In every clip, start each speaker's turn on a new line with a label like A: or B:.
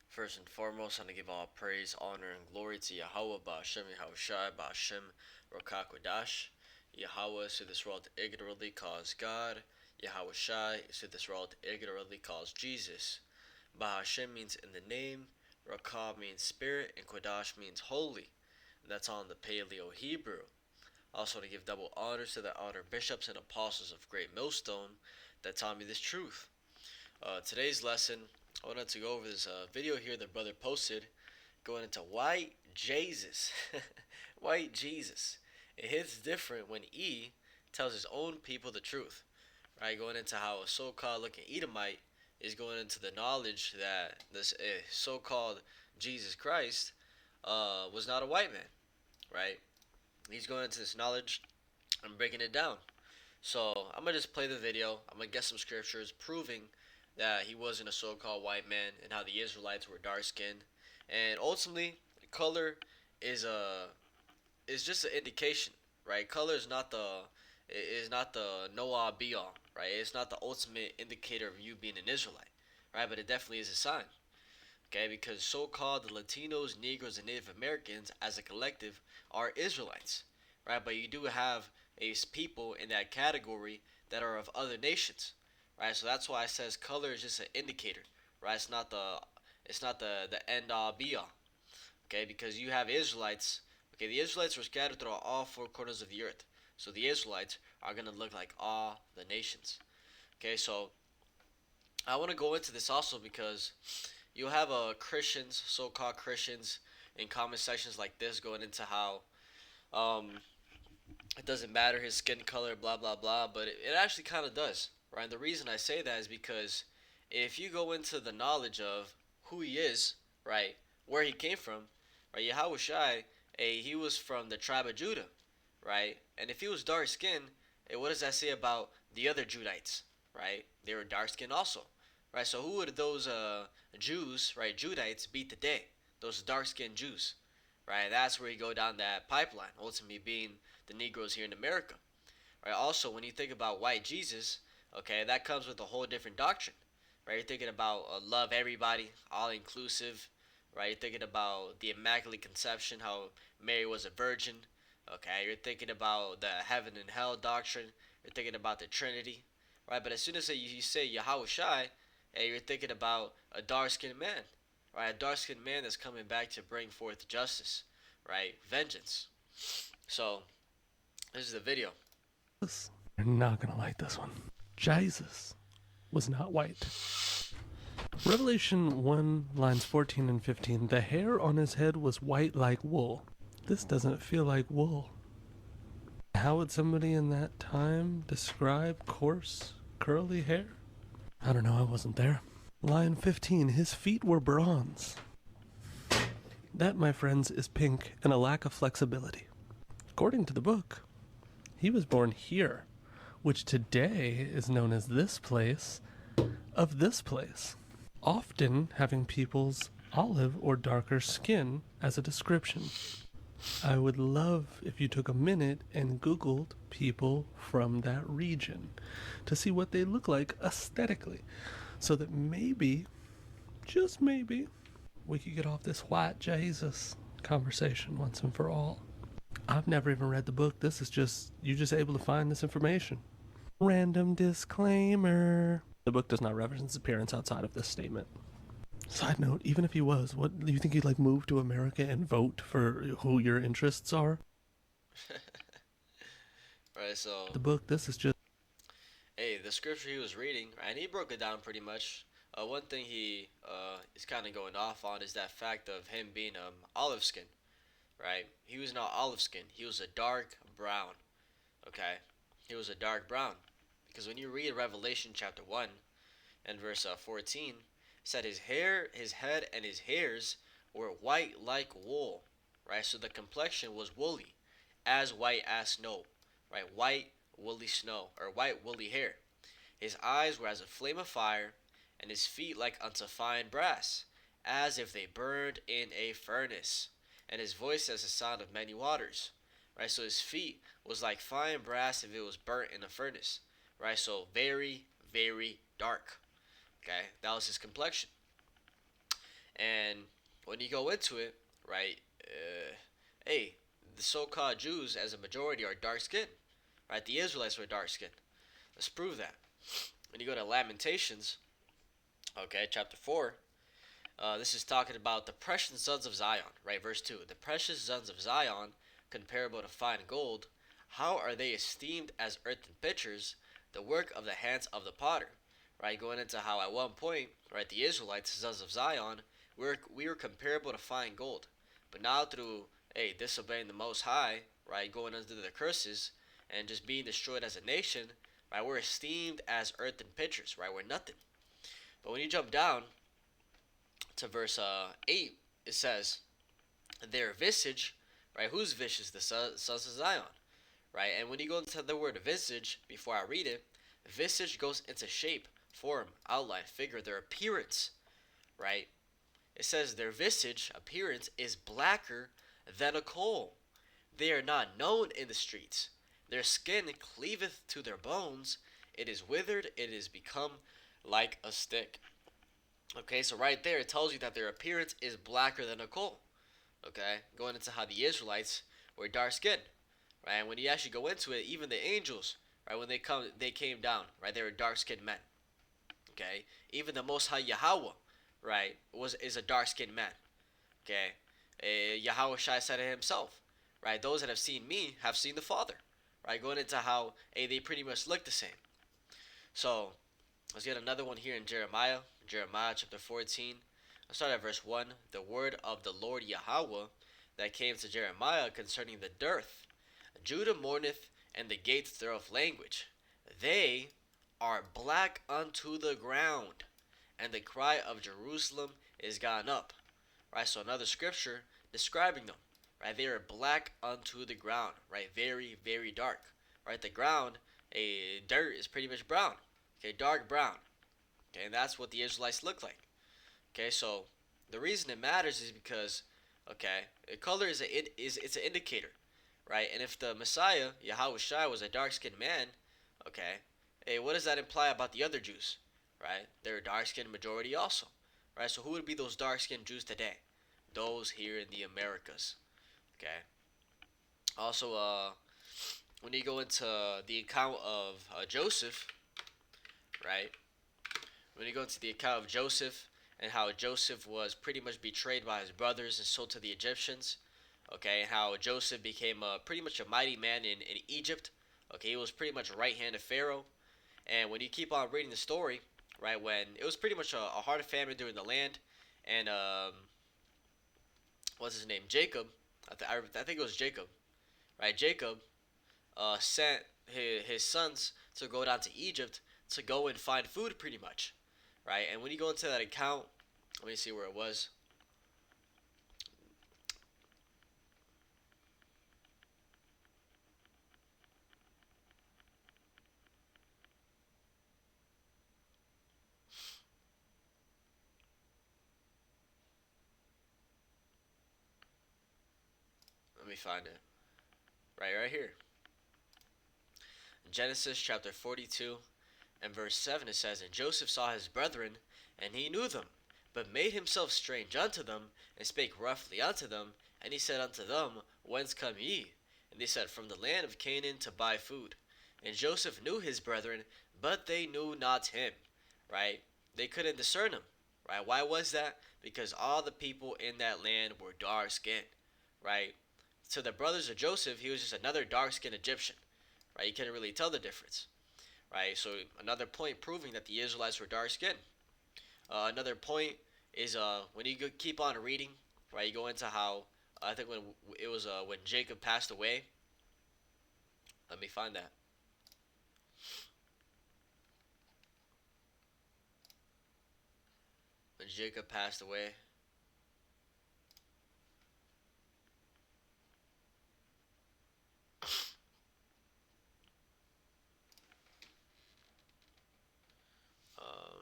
A: First and foremost, I want to give all praise, honor, and glory to Yahweh, Ba'ashem, Yahushai, Ba'ashem, Rokakwadash. Yahweh is who this world ignorantly calls God. Yahweh Shai is who this world ignorantly calls Jesus. Ba'ashem means in the name, Rakah means spirit, and Kodash means holy. And that's all in the Paleo Hebrew. Also, to give double honors to the honor bishops and apostles of Great Millstone that taught me this truth. Today's lesson, I wanted to go over this video here that brother posted going into white Jesus. White Jesus. It hits different when E tells his own people the truth. Right? Going into how a so called looking Edomite is going into the knowledge that this so called Jesus Christ was not a white man. Right? He's going into this knowledge and breaking it down. So I'm gonna just play the video. I'm gonna get some scriptures proving that he wasn't a so-called white man and how the Israelites were dark-skinned. And ultimately, color is a is just an indication, right? Color is not the know-all be-all, right? It's not the ultimate indicator of you being an Israelite, right? But it definitely is a sign, okay? Because so-called the Latinos, Negroes, and Native Americans as a collective are Israelites, right? But you do have a people in that category that are of other nations, right? So that's why it says color is just an indicator, right? It's not the end all be all, okay? Because you have Israelites, okay? The Israelites were scattered throughout all four corners of the earth, so the Israelites are gonna look like all the nations, okay? So I want to go into this also because you'll have Christians, so-called Christians, in comment sections like this going into how um, it doesn't matter his skin color, blah blah blah, but it actually kind of does, right? And the reason I say that is because if you go into the knowledge of who he is, right, where he came from, right, Yahweh Shai, he was from the tribe of Judah, right, and if he was dark skinned, what does that say about the other Judites, right? They were dark skinned also, right? So who would those Jews, right, Judites be today? Those dark skinned Jews, right? That's where you go down that pipeline, ultimately being the Negroes here in America, right? Also, when you think about white Jesus, okay, that comes with a whole different doctrine, right? You're thinking about love everybody, all inclusive, right? You're thinking about the Immaculate Conception, how Mary was a virgin, okay? You're thinking about the heaven and hell doctrine. You're thinking about the Trinity, right? But as soon as you say Yahweh Shai, hey, you're thinking about a dark-skinned man, right? A dark-skinned man that's coming back to bring forth justice, right? Vengeance. So this is the video.
B: You're not gonna like this one. Jesus was not white. Revelation 1, lines 14 and 15. The hair on his head was white like wool. This doesn't feel like wool. How would somebody in that time describe coarse, curly hair? I don't know, I wasn't there. Line 15. His feet were bronze. That, my friends, is pink and a lack of flexibility. According to the book, he was born here, which today is known as this place of this place, often having people's olive or darker skin as a description. I would love if you took a minute and Googled people from that region to see what they look like aesthetically, so that maybe, just maybe, we could get off this white Jesus conversation once and for all. I've never even read the book. This is just, you're just able to find this information. Random disclaimer. The book does not reference his appearance outside of this statement. Side note, even if he was, what do you think he'd like move to America and vote for who your interests are?
A: Right, so
B: The book, this is just
A: hey, the scripture he was reading, right, and he broke it down pretty much. One thing he is kind of going off on is that fact of him being olive skin, right? He was not olive skin. He was a dark brown. Okay, he was a dark brown because when you read Revelation chapter 1 and verse 14, it said his hair, his head, and his hairs were white like wool, right? So the complexion was woolly, as white as snow, right? White woolly snow or white woolly hair. His eyes were as a flame of fire, and his feet like unto fine brass, as if they burned in a furnace, and his voice as the sound of many waters. Right, so his feet was like fine brass if it was burnt in a furnace. Right, so very, very dark. Okay, that was his complexion. And when you go into it, right, hey, the so-called Jews as a majority are dark skinned, right? The Israelites were dark skinned. Let's prove that. When you go to Lamentations, okay, chapter 4, this is talking about the precious sons of Zion, right? Verse 2. The precious sons of Zion, comparable to fine gold, how are they esteemed as earthen pitchers, the work of the hands of the potter? Right? Going into how at one point, right, the Israelites, sons of Zion, we were comparable to fine gold. But now through, hey, disobeying the Most High, right, going under the curses, and just being destroyed as a nation, right, we're esteemed as earthen pitchers, right? We're nothing. But when you jump down to verse 8, it says, their visage, right? Whose visage? The sons of Zion, right? And when you go into the word visage, before I read it, visage goes into shape, form, outline, figure, their appearance, right? It says their visage, appearance, is blacker than a coal. They are not known in the streets. Their skin cleaveth to their bones. It is withered, it is become like a stick. Okay, so right there it tells you that their appearance is blacker than a coal. Okay, going into how the Israelites were dark skinned, right? And when you actually go into it, even the angels, right, when they came down, right, they were dark skinned men. Okay, even the Most High Yahweh, right, is a dark skinned man. Okay, Yahweh Shai said it himself, right? Those that have seen me have seen the Father, right? Going into how they pretty much look the same. So let's get another one here in Jeremiah, Jeremiah chapter 14. Let's start at verse 1. The word of the Lord Yahweh that came to Jeremiah concerning the dearth. Judah mourneth, and the gates thereof language. They are black unto the ground, and the cry of Jerusalem is gone up. Right, so another scripture describing them. Right, they are black unto the ground. Right, very, very dark. Right, the ground, a dirt is pretty much brown. Okay, dark brown. Okay, and that's what the Israelites look like. Okay, so the reason it matters is because, okay, color it's an indicator, right? And if the Messiah Yahweh Shai was a dark-skinned man, okay, hey, what does that imply about the other Jews, right? They're a dark-skinned majority also, right? So who would be those dark-skinned Jews today? Those here in the Americas, okay. Also, when you go into the account of Joseph, right? When you go into the account of Joseph and how Joseph was pretty much betrayed by his brothers and sold to the Egyptians, okay, and how Joseph became pretty much a mighty man in Egypt, okay, he was pretty much right hand of Pharaoh. And when you keep on reading the story, right, when it was pretty much a hard famine during the land, and what's his name, Jacob, I think it was Jacob, right, Jacob sent his sons to go down to Egypt to go and find food pretty much, right? And when you go into that account, let me see where it was. Let me find it. Right here. Genesis chapter 42 and verse 7 it says, and Joseph saw his brethren, and he knew them, but made himself strange unto them, and spake roughly unto them. And he said unto them, whence come ye? And they said, from the land of Canaan to buy food. And Joseph knew his brethren, but they knew not him. Right? They couldn't discern him. Right? Why was that? Because all the people in that land were dark skinned. Right? To the brothers of Joseph, he was just another dark skinned Egyptian. Right? You couldn't really tell the difference. Right? So another point proving that the Israelites were dark skinned. Another point is when you keep on reading, right? You go into how I think when it was when Jacob passed away. Let me find that. When Jacob passed away. Um,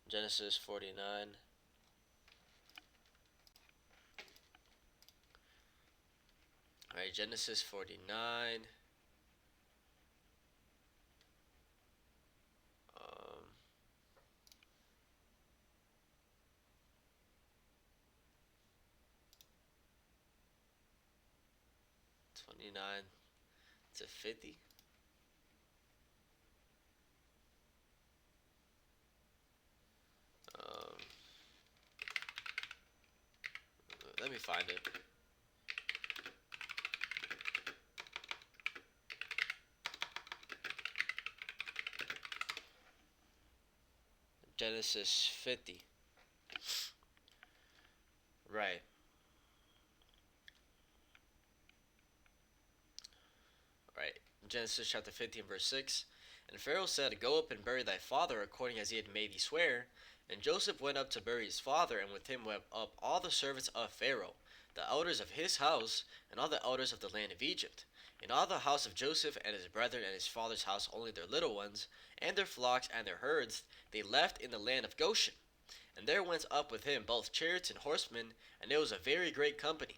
A: Genesis 49. All right, Genesis 49. 29 to 50. Um, Let me find it. Genesis 50. Right. Right. Genesis chapter 15, verse 6. And Pharaoh said, Go up and bury thy father according as he had made thee swear. And Joseph went up to bury his father, and with him went up all the servants of Pharaoh, the elders of his house, and all the elders of the land of Egypt. And all the house of Joseph and his brethren and his father's house, only their little ones, and their flocks and their herds, they left in the land of Goshen. And there went up with him both chariots and horsemen, and it was a very great company.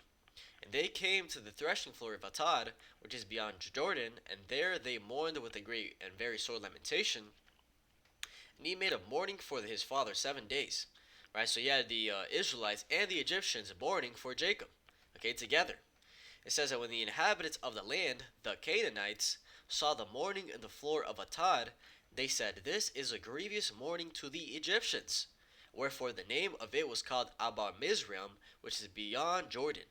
A: And they came to the threshing floor of Atad, which is beyond Jordan, and there they mourned with a great and very sore lamentation. And he made a mourning for his father 7 days. Right, so you had the Israelites and the Egyptians mourning for Jacob, okay, together. It says that when the inhabitants of the land, the Canaanites, saw the mourning in the floor of Atad, they said, This is a grievous mourning to the Egyptians. Wherefore the name of it was called Abba Mizraim, which is beyond Jordan.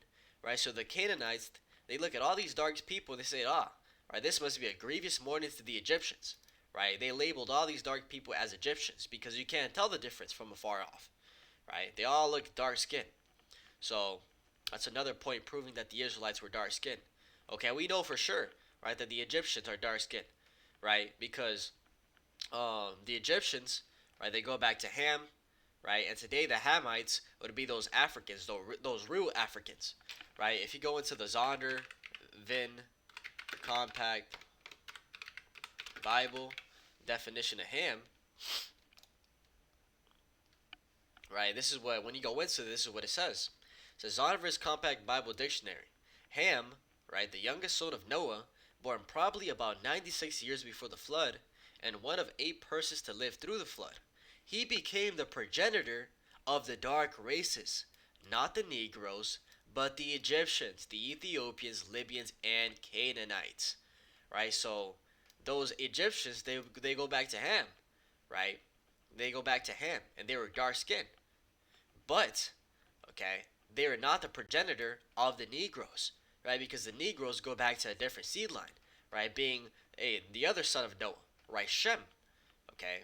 A: Right, so the Canaanites, they look at all these dark people and they say, right, this must be a grievous mourning to the Egyptians. Right, they labeled all these dark people as Egyptians because you can't tell the difference from afar off. Right, they all look dark skinned. So that's another point proving that the Israelites were dark skinned. Okay, we know for sure, right, that the Egyptians are dark skinned, right, because the Egyptians, right, they go back to Ham, right, and today the Hamites would be those Africans, those real Africans, right. If you go into the Zonder, Vin, Compact Bible definition of Ham, right, this is what, when you go into this is what it says. It says Zonder's Compact Bible Dictionary. Ham, right, the youngest son of Noah, born probably about 96 years before the flood, and one of 8 persons to live through the flood. He became the progenitor of the dark races, not the Negroes, but the Egyptians, the Ethiopians, Libyans, and Canaanites. Right, so those Egyptians, they go back to Ham, right? They go back to Ham, and they were dark skinned. But, okay, they are not the progenitor of the Negroes, right? Because the Negroes go back to a different seed line, right? Being the other son of Noah, right? Shem, okay?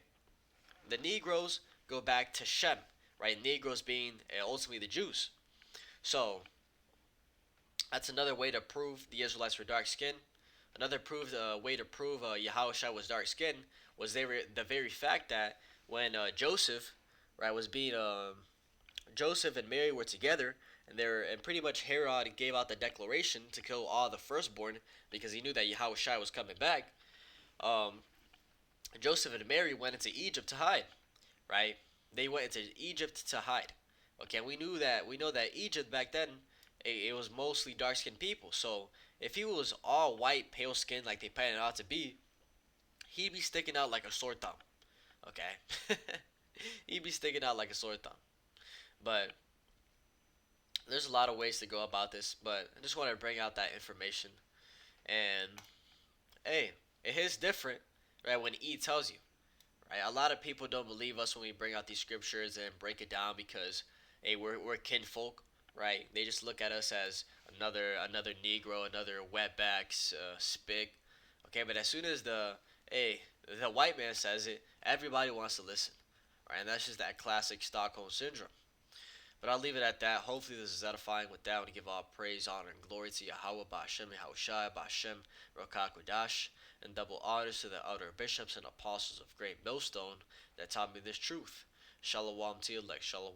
A: The Negroes go back to Shem, right? Negroes being ultimately the Jews. So, that's another way to prove the Israelites were dark skinned. Another way to prove Yahushua was dark skinned was the very fact that when Joseph, right, was being Joseph and Mary were together, and pretty much Herod gave out the declaration to kill all the firstborn because he knew that Yahushua was coming back. Um, Joseph and Mary went into Egypt to hide, right? They went into Egypt to hide. Okay, we know that Egypt back then it was mostly dark skinned people. So if he was all white, pale skinned like they painted out to be, he'd be sticking out like a sore thumb. Okay, he'd be sticking out like a sore thumb. But there's a lot of ways to go about this. But I just want to bring out that information. And hey, it is different, right? When E tells you, right? A lot of people don't believe us when we bring out these scriptures and break it down because hey, we're kinfolk, right? They just look at us as another Negro, another wetbacks, spick. Okay, but as soon as the white man says it, everybody wants to listen, right? And that's just that classic Stockholm syndrome. But I'll leave it at that. Hopefully this is edifying. With that, I want to give all praise, honor, and glory to Yahweh, Ba'ashem, Yahushai, Ba'ashem, Rokakwadash, and double honors to the elder bishops and apostles of Great Millstone that taught me this truth. Shalom to you, like Shalom.